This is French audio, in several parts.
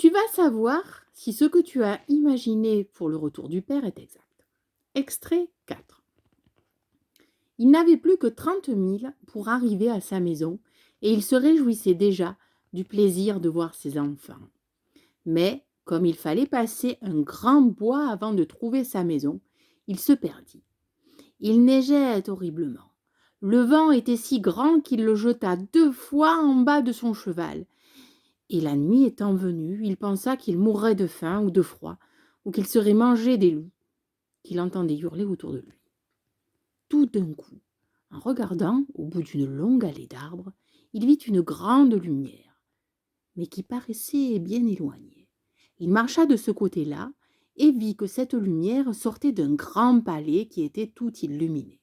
Tu vas savoir si ce que tu as imaginé pour le retour du père est exact. Extrait 4. Il n'avait plus que 30 000 pour arriver à sa maison et il se réjouissait déjà du plaisir de voir ses enfants. Mais, comme il fallait passer un grand bois avant de trouver sa maison, il se perdit. Il neigeait horriblement. Le vent était si grand qu'il le jeta 2 fois en bas de son cheval. Et la nuit étant venue, il pensa qu'il mourrait de faim ou de froid, ou qu'il serait mangé des loups, qu'il entendait hurler autour de lui. Tout d'un coup, en regardant au bout d'une longue allée d'arbres, il vit une grande lumière, mais qui paraissait bien éloignée. Il marcha de ce côté-là et vit que cette lumière sortait d'un grand palais qui était tout illuminé.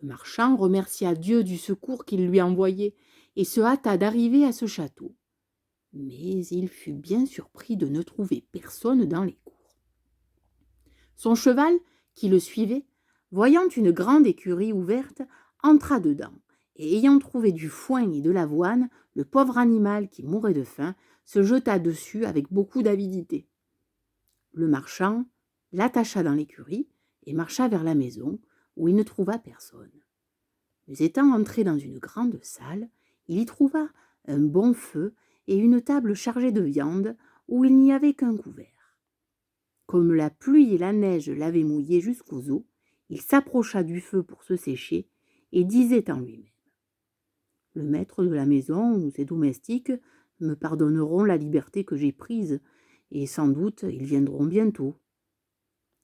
Le marchand remercia Dieu du secours qu'il lui envoyait et se hâta d'arriver à ce château. Mais il fut bien surpris de ne trouver personne dans les cours. Son cheval, qui le suivait, voyant une grande écurie ouverte, entra dedans, et ayant trouvé du foin et de l'avoine, le pauvre animal qui mourait de faim se jeta dessus avec beaucoup d'avidité. Le marchand l'attacha dans l'écurie et marcha vers la maison, où il ne trouva personne. Mais étant entré dans une grande salle, il y trouva un bon feu et une table chargée de viande où il n'y avait qu'un couvert. Comme la pluie et la neige l'avaient mouillé jusqu'aux os, il s'approcha du feu pour se sécher et disait en lui-même : « Le maître de la maison ou ses domestiques me pardonneront la liberté que j'ai prise, et sans doute ils viendront bientôt. »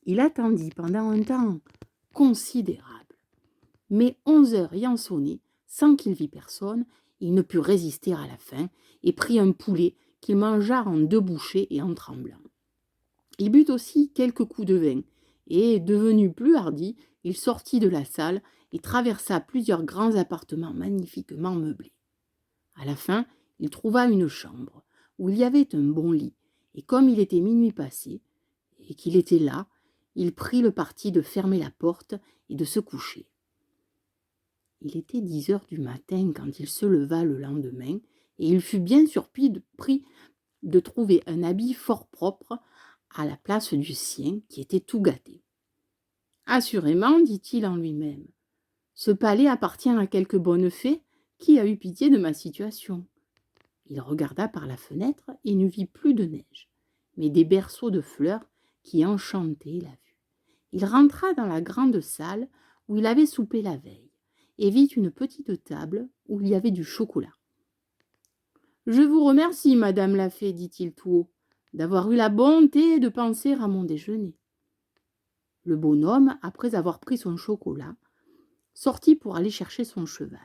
Il attendit pendant un temps considérable, mais 11 heures ayant sonné, sans qu'il vît personne, il ne put résister à la faim et prit un poulet qu'il mangea en 2 bouchées et en tremblant. Il but aussi quelques coups de vin, et, devenu plus hardi, il sortit de la salle et traversa plusieurs grands appartements magnifiquement meublés. À la fin, il trouva une chambre, où il y avait un bon lit, et comme il était minuit passé, et qu'il était là, il prit le parti de fermer la porte et de se coucher. Il était 10 heures du matin quand il se leva le lendemain, et il fut bien surpris de trouver un habit fort propre à la place du sien, qui était tout gâté. « Assurément, dit-il en lui-même, ce palais appartient à quelque bonne fée qui a eu pitié de ma situation. » Il regarda par la fenêtre et ne vit plus de neige, mais des berceaux de fleurs qui enchantaient la vue. Il rentra dans la grande salle où il avait soupé la veille et vit une petite table où il y avait du chocolat. « Je vous remercie, madame la fée, dit-il tout haut, d'avoir eu la bonté de penser à mon déjeuner. » Le bonhomme, après avoir pris son chocolat, sortit pour aller chercher son cheval.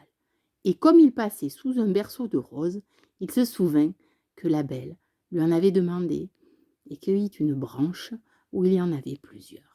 Et comme il passait sous un berceau de roses, il se souvint que la belle lui en avait demandé et cueillit une branche où il y en avait plusieurs.